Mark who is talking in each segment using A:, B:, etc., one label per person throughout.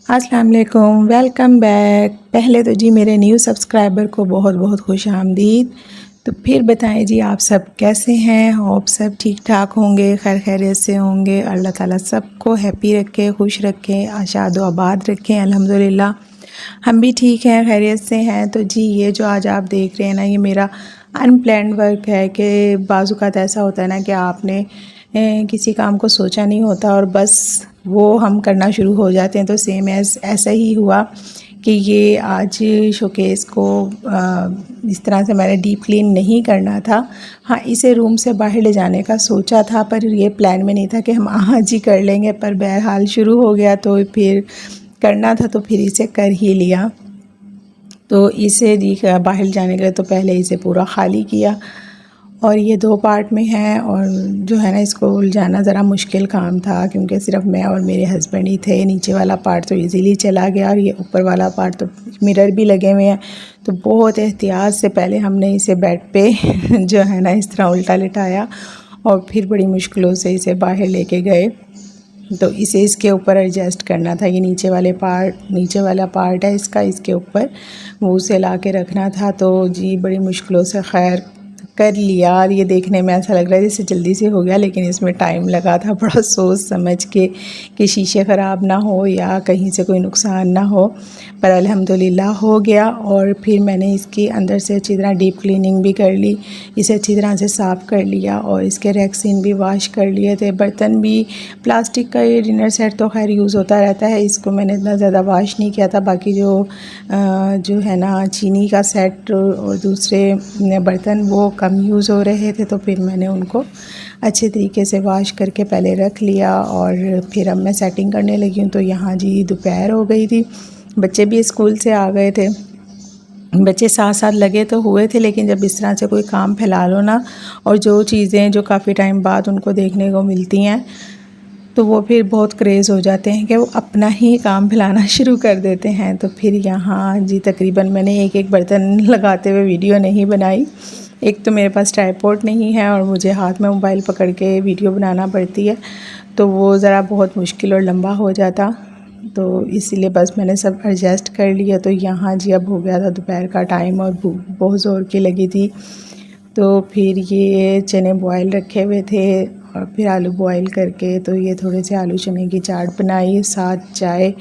A: अस्सलाम वालेकुम, welcome back. पहले तो जी मेरे न्यू सब्सक्राइबर को बहुत बहुत खुश आमदीद। तो फिर बताएं जी आप सब कैसे हैं? होप सब ठीक ठाक होंगे, खैर खैरियत से होंगे। अल्लाह ताला सबको हैप्पी रखे, खुश रखे, आशाद व आबाद रखें। अल्हम्दुलिल्लाह हम भी ठीक हैं, खैरियत से हैं। तो जी ये जो आज आप देख रहे हैं ना, ये मेरा अनप्लैन्ड वर्क है कि बाज़-औक़ात ऐसा होता है ना कि आपने किसी काम को सोचा नहीं होता और बस वो हम करना शुरू हो जाते हैं। तो सेम ऐसा ही हुआ कि ये आज शोकेस को इस तरह से मैंने डीप क्लीन नहीं करना था। हाँ, इसे रूम से बाहर ले जाने का सोचा था, पर ये प्लान में नहीं था कि हम आज ही कर लेंगे, पर बहरहाल शुरू हो गया तो फिर करना था, तो फिर इसे कर ही लिया। तो इसे बाहर जाने के लिए तो पहले इसे पूरा ख़ाली किया, और ये 2 पार्ट में है। और जो है ना, इसको उलझाना ज़रा मुश्किल काम था क्योंकि सिर्फ मैं और मेरे हस्बैंड ही थे। नीचे वाला पार्ट तो इजीली चला गया, और ये ऊपर वाला पार्ट तो मिरर भी लगे हुए हैं। तो बहुत एहतियात से पहले हमने इसे बेड पे जो है ना इस तरह उल्टा लिटाया, और फिर बड़ी मुश्किलों से इसे बाहर लेके गए। तो इसे इसके ऊपर एडजस्ट करना था। ये नीचे वाला पार्ट है इसका, इसके ऊपर वो उसे ला के रखना था। तो जी बड़ी मुश्किलों से खैर कर लिया। और ये देखने में ऐसा लग रहा है जैसे जल्दी से हो गया, लेकिन इसमें टाइम लगा था बड़ा सोच समझ के कि शीशे ख़राब ना हो या कहीं से कोई नुकसान ना हो। पर अल्हम्दुलिल्लाह हो गया। और फिर मैंने इसकी अंदर से अच्छी तरह डीप क्लीनिंग भी कर ली, इसे अच्छी तरह से साफ़ कर लिया, और इसके रैक्सिन भी वॉश कर लिए थे। बर्तन भी प्लास्टिक का, ये डिनर सेट तो खैर यूज़ होता रहता है, इसको मैंने इतना ज़्यादा वॉश नहीं किया था। बाकी जो है ना चीनी का सेट और दूसरे बर्तन वो कम यूज़ हो रहे थे, तो फिर मैंने उनको अच्छे तरीके से वॉश करके पहले रख लिया। और फिर अब मैं सेटिंग करने लगी हूँ। तो यहाँ जी दोपहर हो गई थी, बच्चे भी स्कूल से आ गए थे। बच्चे साथ साथ लगे तो हुए थे, लेकिन जब इस तरह से कोई काम फैला लो ना, और जो चीज़ें जो काफ़ी टाइम बाद उनको देखने को मिलती हैं, तो वो फिर बहुत क्रेज़ हो जाते हैं कि वो अपना ही काम फैलाना शुरू कर देते हैं। तो फिर यहाँ जी तकरीबन मैंने एक एक बर्तन लगाते हुए वीडियो नहीं बनाई। एक तो मेरे पास ट्राइपॉड नहीं है, और मुझे हाथ में मोबाइल पकड़ के वीडियो बनाना पड़ती है, तो वो ज़रा बहुत मुश्किल और लंबा हो जाता। तो इसीलिए बस मैंने सब एडजस्ट कर लिया। तो यहाँ जी अब हो गया था दोपहर का टाइम, और भूख बहुत ज़ोर की लगी थी। तो फिर ये चने बॉयल रखे हुए थे, और फिर आलू बॉयल करके तो ये थोड़े से आलू चने की चाट बनाई, साथ चाय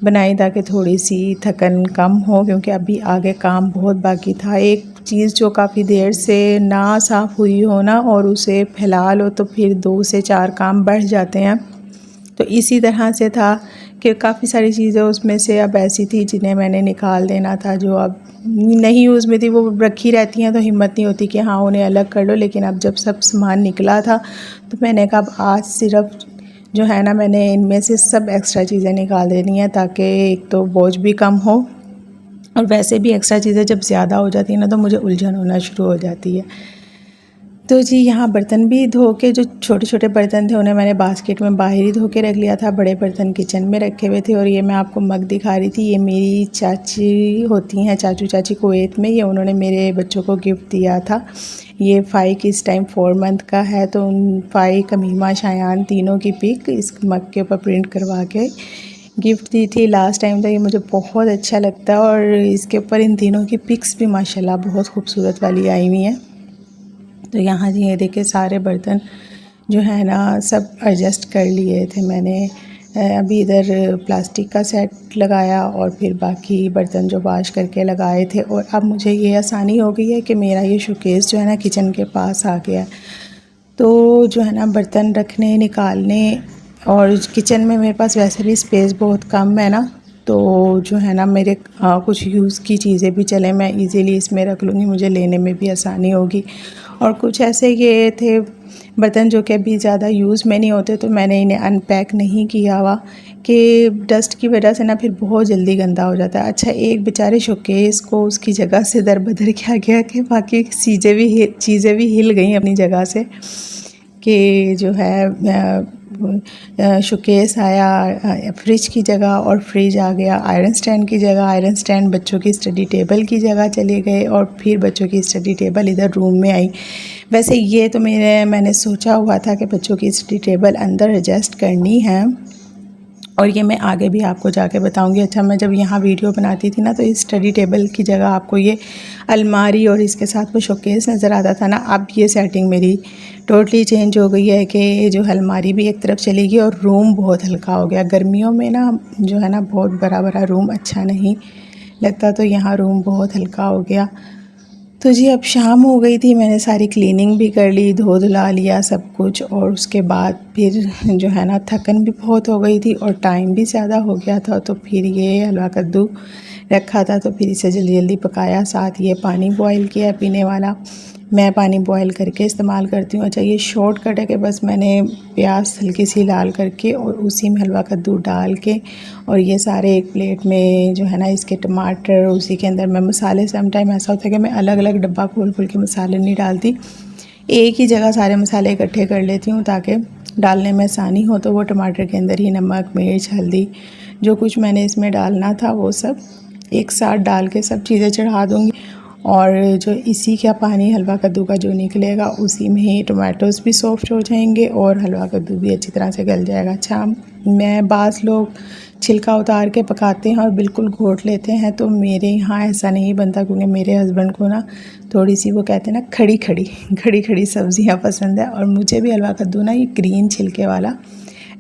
A: बनाई ताकि थोड़ी सी थकन कम हो, क्योंकि अभी आगे काम बहुत बाकी था। एक चीज़ जो काफ़ी देर से ना साफ़ हुई हो ना, और उसे फैला लो, तो फिर 2 से 4 काम बढ़ जाते हैं। तो इसी तरह से था कि काफ़ी सारी चीज़ें उसमें से अब ऐसी थी जिन्हें मैंने निकाल देना था, जो अब नहीं यूज़ में थी। वो रखी रहती हैं तो हिम्मत नहीं होती कि हाँ उन्हें अलग कर लो, लेकिन अब जब सब सामान निकला था तो मैंने कहा अब आज सिर्फ जो है ना, मैंने इनमें से सब एक्स्ट्रा चीज़ें निकाल देनी है, ताकि एक तो बोझ भी कम हो, और वैसे भी एक्स्ट्रा चीज़ें जब ज़्यादा हो जाती है ना, तो मुझे उलझन होना शुरू हो जाती है। तो जी यहाँ बर्तन भी धो के, जो छोटे छोटे बर्तन थे उन्हें मैंने बास्केट में बाहर ही धो के रख लिया था, बड़े बर्तन किचन में रखे हुए थे। और ये मैं आपको मग दिखा रही थी, ये मेरी चाची होती हैं, चाचू चाची कुवैत में, ये उन्होंने मेरे बच्चों को गिफ्ट दिया था। ये फ़ाई की इस टाइम 4 मंथ का है, तो उन फ़ाई, कमीमा, शायान तीनों की पिक इस मग के ऊपर प्रिंट करवा के गिफ्ट दी थी लास्ट टाइम। तो ये मुझे बहुत अच्छा लगता है, और इसके ऊपर इन तीनों की पिक्स भी माशाल्लाह बहुत खूबसूरत वाली आई हुई हैं। तो यहाँ जी ये देखिए सारे बर्तन जो है ना सब एडजस्ट कर लिए थे मैंने। अभी इधर प्लास्टिक का सेट लगाया, और फिर बाकी बर्तन जो वॉश करके लगाए थे। और अब मुझे ये आसानी हो गई है कि मेरा ये शोकेस जो है ना किचन के पास आ गया है, तो जो है ना बर्तन रखने निकालने, और किचन में मेरे पास वैसे भी स्पेस बहुत कम है ना, तो जो है ना मेरे कुछ यूज़ की चीज़ें भी चले मैं इजीली इसमें रख लूँगी, मुझे लेने में भी आसानी होगी। और कुछ ऐसे ये थे बर्तन जो कि अभी ज़्यादा यूज़ में नहीं होते, तो मैंने इन्हें अनपैक नहीं किया हुआ कि डस्ट की वजह से ना फिर बहुत जल्दी गंदा हो जाता है। अच्छा, एक बेचारे शोकेस को उसकी जगह से दरबदर किया गया कि बाकी चीज़ें भी हिल गई अपनी जगह से, कि जो है शोकेस आया फ्रिज की जगह, और फ्रिज आ गया आयरन स्टैंड की जगह, आयरन स्टैंड बच्चों की स्टडी टेबल की जगह चले गए, और फिर बच्चों की स्टडी टेबल इधर रूम में आई। वैसे ये तो मैंने सोचा हुआ था कि बच्चों की स्टडी टेबल अंदर एडजस्ट करनी है, और ये मैं आगे भी आपको जाके बताऊंगी। अच्छा, मैं जब यहाँ वीडियो बनाती थी ना तो इस स्टडी टेबल की जगह आपको ये अलमारी और इसके साथ वो शोकेस नज़र आता था ना। अब ये सेटिंग मेरी टोटली चेंज हो गई है कि जो अलमारी भी एक तरफ चली गई और रूम बहुत हल्का हो गया। गर्मियों में ना जो है ना बहुत बड़ा बड़ा रूम अच्छा नहीं लगता, तो यहाँ रूम बहुत हल्का हो गया। तो जी अब शाम हो गई थी, मैंने सारी क्लीनिंग भी कर ली, धो धुला लिया सब कुछ, और उसके बाद फिर जो है ना थकन भी बहुत हो गई थी और टाइम भी ज़्यादा हो गया था। तो फिर ये हलवा कद्दू रखा था तो फिर इसे जल्दी जल्दी पकाया, साथ ये पानी बॉईल किया पीने वाला। मैं पानी बॉईल करके इस्तेमाल करती हूँ। अच्छा, ये शॉर्टकट है कि बस मैंने प्याज हल्की सी लाल करके और उसी में हलवा कद्दू डाल के और ये सारे एक प्लेट में जो है ना इसके टमाटर, उसी के अंदर मैं मसाले, सम टाइम ऐसा होता है कि मैं अलग अलग डब्बा खोल खोल के मसाले नहीं डालती, एक ही जगह सारे मसाले इकट्ठे कर लेती हूँ ताकि डालने में आसानी हो। तो वो टमाटर के अंदर ही नमक, मिर्च, हल्दी, जो कुछ मैंने इसमें डालना था वो सब एक साथ डाल के सब चीज़ें चढ़ा दूँगी। और जो इसी का पानी हलवा कद्दू का जो निकलेगा उसी में ही टमाटोज़ भी सॉफ्ट हो जाएंगे और हलवा कद्दू भी अच्छी तरह से गल जाएगा। अच्छा, मैं बाज़ लोग छिलका उतार के पकाते हैं और बिल्कुल घोट लेते हैं, तो मेरे यहाँ ऐसा नहीं बनता क्योंकि मेरे हस्बैंड को ना थोड़ी सी वो कहते हैं ना खड़ी खड़ी खड़ी खड़ी सब्ज़ियाँ पसंद है। और मुझे भी हलवा कद्दू ना ये ग्रीन छिलके वाला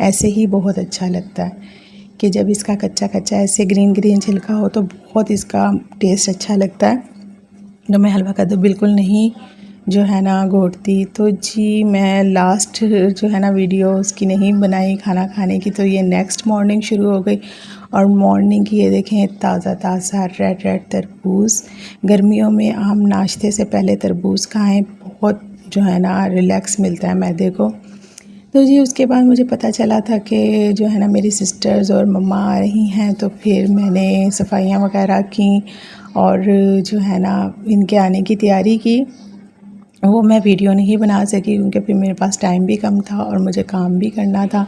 A: ऐसे ही बहुत अच्छा लगता है कि जब इसका कच्चा कच्चा ऐसे ग्रीन ग्रीन छिलका हो तो बहुत इसका टेस्ट अच्छा लगता है। तो मैं हलवा कद्दू बिल्कुल नहीं जो है ना घोटती। तो जी मैं लास्ट जो है ना वीडियो उसकी नहीं बनाई खाना खाने की, तो ये नेक्स्ट मॉर्निंग शुरू हो गई। और मॉर्निंग की ये देखें ताज़ा ताज़ा रेड रेड तरबूज। गर्मियों में हम नाश्ते से पहले तरबूज खाएं, बहुत जो है ना रिलैक्स मिलता है मैदे को। तो जी उसके बाद मुझे पता चला था कि जो है ना मेरी सिस्टर्स और मम्मा आ रही हैं, तो फिर मैंने सफाइयाँ वगैरह की और जो है ना इनके आने की तैयारी की। वो मैं वीडियो नहीं बना सकी क्योंकि फिर मेरे पास टाइम भी कम था और मुझे काम भी करना था।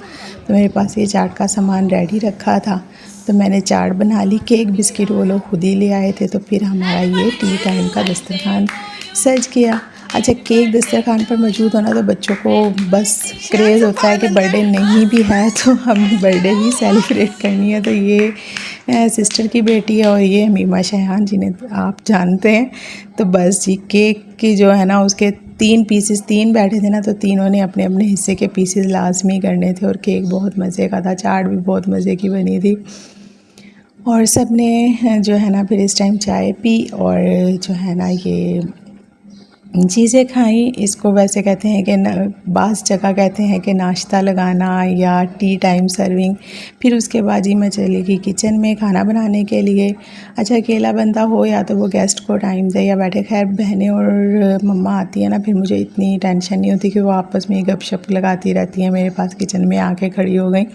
A: तो मेरे पास ये चाट का सामान रेडी रखा था, तो मैंने चाट बना ली। केक बिस्किट वो लोग खुद ही ले आए थे, तो फिर हमारा ये टी टाइम का दस्तरखान सज गया। अच्छा, केक दस्तरखान पर मौजूद होना तो बच्चों को बस क्रेज़ होता है कि बर्थडे नहीं भी है तो हमें बर्थडे ही सेलिब्रेट करनी है। तो ये सिस्टर की बेटी है और ये हमीमा शहान जिन्हें आप जानते हैं। तो बस जी केक की जो है ना उसके 3 पीसेस, 3 बैठे थे ना, तो तीनों ने अपने अपने हिस्से के पीसेस लाजमी करने थे और केक बहुत मज़े का था, चाट भी बहुत मज़े की बनी थी। और सब ने जो है ना फिर इस टाइम चाय पी और जो है ना ये चीज़ें खाई। इसको वैसे कहते हैं कि बाज़ जगह कहते हैं कि नाश्ता लगाना या टी टाइम सर्विंग। फिर उसके बाद ही मैं चली गई किचन में खाना बनाने के लिए। अच्छा, अकेला बंदा हो या तो वो गेस्ट को टाइम दे या बैठे। खैर बहनें और मम्मा आती है ना, फिर मुझे इतनी टेंशन नहीं होती कि वो आपस में गपशप लगाती रहती हैं, मेरे पास किचन में आके खड़ी हो गई।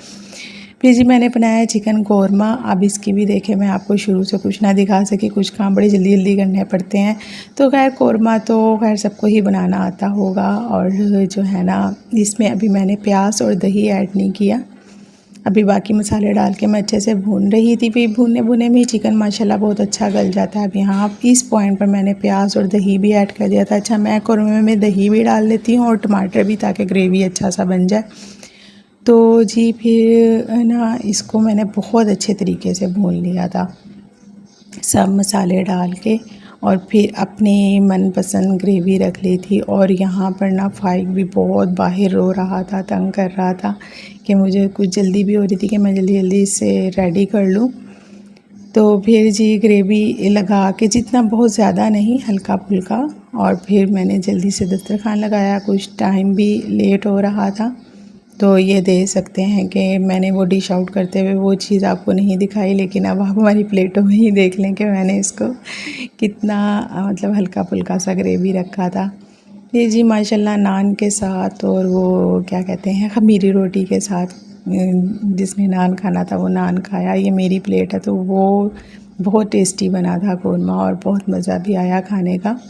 A: फिर जी मैंने बनाया चिकन कौरमा। अब इसकी भी देखे मैं आपको शुरू से कुछ ना दिखा सकी, कुछ काम बड़े जल्दी जल्दी करने पड़ते हैं। तो खैर कौरमा तो खैर सबको ही बनाना आता होगा। और जो है ना इसमें अभी मैंने प्याज और दही ऐड नहीं किया, अभी बाकी मसाले डाल के मैं अच्छे से भून रही थी। फिर भूने भुने में ही चिकन माशाल्लाह बहुत अच्छा गल जाता है। अब यहाँ इस पॉइंट पर मैंने प्याज और दही भी ऐड कर दिया था। अच्छा, मैं कौरमे में दही भी डाल देती हूँ और टमाटर भी, ताकि ग्रेवी अच्छा सा बन जाए। तो जी फिर ना इसको मैंने बहुत अच्छे तरीके से भून लिया था सब मसाले डाल के, और फिर अपनी मनपसंद ग्रेवी रख ली थी। और यहाँ पर ना फ़ाइक भी बहुत बाहर रो रहा था, तंग कर रहा था कि मुझे कुछ जल्दी भी हो रही थी कि मैं जल्दी जल्दी इसे रेडी कर लूँ। तो फिर जी ग्रेवी लगा के, जितना बहुत ज़्यादा नहीं, हल्का फुल्का, और फिर मैंने जल्दी से दस्तरखान लगाया। कुछ टाइम भी लेट हो रहा था, तो ये दे सकते हैं कि मैंने वो डिश आउट करते हुए वो चीज़ आपको नहीं दिखाई, लेकिन अब आप हमारी प्लेटों में ही देख लें कि मैंने इसको कितना मतलब हल्का फुल्का सा ग्रेवी रखा था। ये जी माशाल्लाह नान के साथ, और वो क्या कहते हैं खमीरी रोटी के साथ, जिसने नान खाना था वो नान खाया। ये मेरी प्लेट है, तो वो बहुत टेस्टी बना था कौरमा और बहुत मज़ा भी आया खाने का।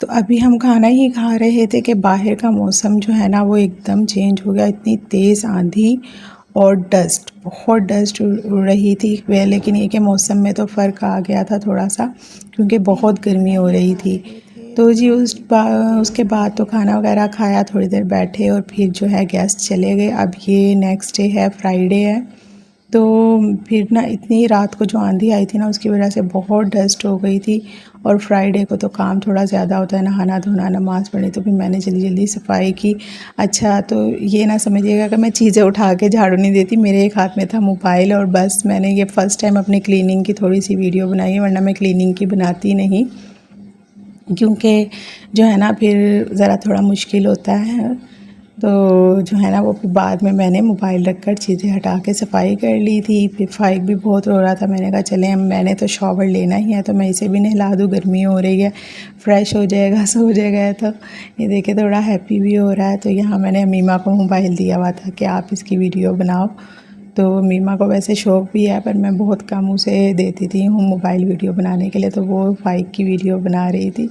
A: तो अभी हम खाना ही खा रहे थे कि बाहर का मौसम जो है ना वो एकदम चेंज हो गया। इतनी तेज़ आंधी और डस्ट, बहुत डस्ट उड़ रही थी वह, लेकिन ये कि मौसम में तो फ़र्क आ गया था थोड़ा सा, क्योंकि बहुत गर्मी हो रही थी। तो जी उसके बाद तो खाना वगैरह खाया, थोड़ी देर बैठे और फिर जो है गेस्ट चले गए। अब ये नेक्स्ट डे है, फ्राइडे है। तो फिर ना इतनी रात को जो आंधी आई थी ना, उसकी वजह से बहुत डस्ट हो गई थी। और फ्राइडे को तो काम थोड़ा ज़्यादा होता है, नहाना धोना, नमाज़ पढ़ी, तो फिर मैंने जल्दी जल्दी सफाई की। अच्छा, तो ये ना समझिएगा कि मैं चीज़ें उठा के झाड़ू नहीं देती, मेरे एक हाथ में था मोबाइल और बस मैंने ये फ़र्स्ट टाइम अपनी क्लीनिंग की थोड़ी सी वीडियो बनाई है, वरना मैं क्लीनिंग की बनाती नहीं, क्योंकि जो है ना फिर ज़रा थोड़ा मुश्किल होता है। तो जो है ना वो फिर बाद में मैंने मोबाइल रख कर चीज़ें हटा के सफाई कर ली थी। फिर फ़ाइक भी बहुत रो रहा था, मैंने कहा चलें, मैंने तो शॉवर लेना ही है तो मैं इसे भी नहला दूँ, गर्मी हो रही है, फ़्रेश हो जाएगा, सो जाएगा। तो ये देखे थोड़ा हैप्पी भी हो रहा है। तो यहाँ मैंने मीमा को मोबाइल दिया हुआ था कि आप इसकी वीडियो बनाओ। तो मीमा को वैसे शौक़ भी है, पर मैं बहुत कम उसे देती थी हूँ मोबाइल वीडियो बनाने के लिए, तो वो फ़ाइक की वीडियो बना रही थी।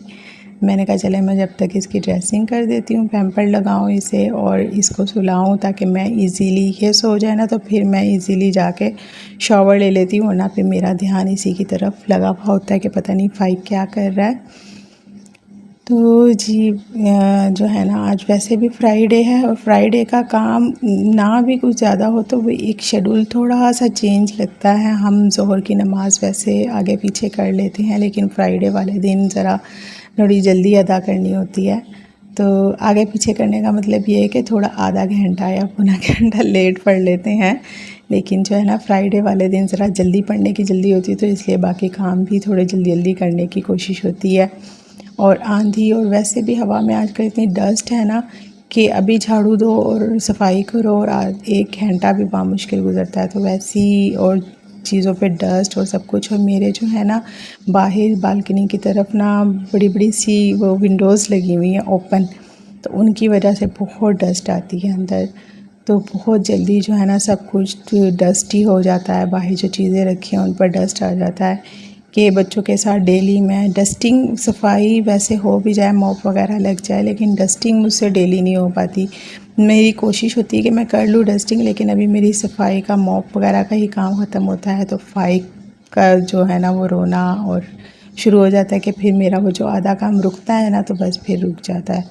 A: मैंने कहा चले मैं जब तक इसकी ड्रेसिंग कर देती हूँ, पैम्पर लगाऊँ इसे और इसको सुलाऊँ, ताकि मैं इजीली ये सो जाए ना, तो फिर मैं इजीली जाके शॉवर ले लेती हूँ, वरना फिर मेरा ध्यान इसी की तरफ लगा हुआ होता है कि पता नहीं फ़ाइक क्या कर रहा है। तो जी जो है ना आज वैसे भी फ्राइडे है, और फ्राइडे का काम ना भी कुछ ज़्यादा हो तो वो एक शेड्यूल थोड़ा सा चेंज लगता है। हम ज़ोहर की नमाज़ वैसे आगे पीछे कर लेते हैं, लेकिन फ्राइडे वाले दिन ज़रा थोड़ी जल्दी अदा करनी होती है। तो आगे पीछे करने का मतलब ये है कि थोड़ा आधा घंटा या पौना घंटा लेट पढ़ लेते हैं, लेकिन जो है ना फ्राइडे वाले दिन ज़रा जल्दी पढ़ने की जल्दी होती है, तो इसलिए बाकी काम भी थोड़े जल्दी जल्दी करने की कोशिश होती है। और आंधी और वैसे भी हवा में आजकल इतनी डस्ट है ना कि अभी झाड़ू दो और सफाई करो और एक घंटा भी बड़ा मुश्किल गुजरता है। तो वैसी और चीज़ों पे डस्ट और सब कुछ। और मेरे जो है ना बाहर बालकनी की तरफ ना बड़ी बड़ी सी वो विंडोज़ लगी हुई हैं ओपन, तो उनकी वजह से बहुत डस्ट आती है अंदर। तो बहुत जल्दी जो है ना सब कुछ डस्टी हो जाता है, बाहर जो चीज़ें रखी हैं उन पर डस्ट आ जाता है। कि बच्चों के साथ डेली मैं डस्टिंग सफाई वैसे हो भी जाए, मॉप वगैरह लग जाए, लेकिन डस्टिंग मुझसे डेली नहीं हो पाती। मेरी कोशिश होती है कि मैं कर लूँ डस्टिंग, लेकिन अभी मेरी सफाई का मॉप वगैरह का ही काम ख़त्म होता है, तो फ़ाइक का जो है ना वो रोना और शुरू हो जाता है कि फिर मेरा वो जो आधा काम रुकता है ना, तो बस फिर रुक जाता है।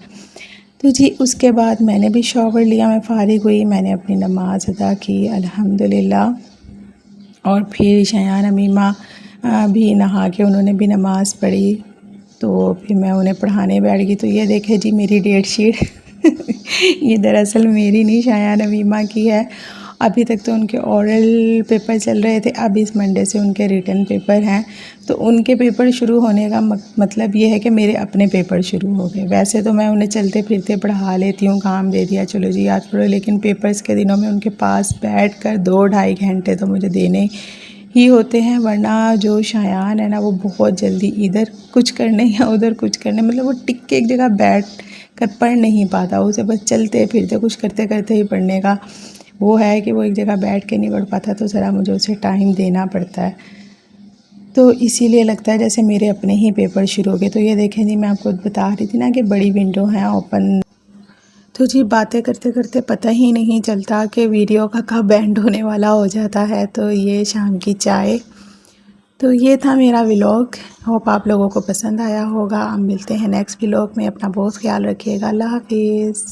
A: तो जी उसके बाद मैंने भी शॉवर लिया, मैं फ़ारिग हुई, मैंने अपनी नमाज़ अदा की अल्हम्दुलिल्लाह। और फिर शयान अमीमा भी नहा के उन्होंने भी नमाज़ पढ़ी, तो फिर मैं उन्हें पढ़ाने बैठ गई। तो ये देखे जी मेरी डेट शीट ये दरअसल मेरी नहीं, शयान अमीमा की है। अभी तक तो उनके ओरल पेपर चल रहे थे, अब इस मंडे से उनके रिटन पेपर हैं। तो उनके पेपर शुरू होने का मतलब ये है कि मेरे अपने पेपर शुरू हो गए। वैसे तो मैं उन्हें चलते फिरते पढ़ा लेती हूँ, काम दे दिया चलो जी याद पढ़ो, लेकिन पेपर्स के दिनों में उनके पास बैठ कर 2-2.5 घंटे तो मुझे देने ही होते हैं। वरना जो शायान है ना वो बहुत जल्दी इधर कुछ करने या उधर कुछ करने, मतलब वो टिक के एक जगह बैठ कर पढ़ नहीं पाता, उसे बस चलते फिरते कुछ करते करते ही पढ़ने का वो है कि वो एक जगह बैठ के नहीं पढ़ पाता, तो ज़रा मुझे उसे टाइम देना पड़ता है। तो इसीलिए लगता है जैसे मेरे अपने ही पेपर शुरू हो गए। तो ये देखें जी मैं आपको बता रही थी ना कि बड़ी विंडो है ओपन। तो जी बातें करते करते पता ही नहीं चलता कि वीडियो का कब एंड होने वाला हो जाता है। तो ये शाम की चाय, तो ये था मेरा व्लॉग। होप आप लोगों को पसंद आया होगा। अब मिलते हैं नेक्स्ट व्लॉग में। अपना बहुत ख्याल रखिएगा। अल्लाह हाफिज़।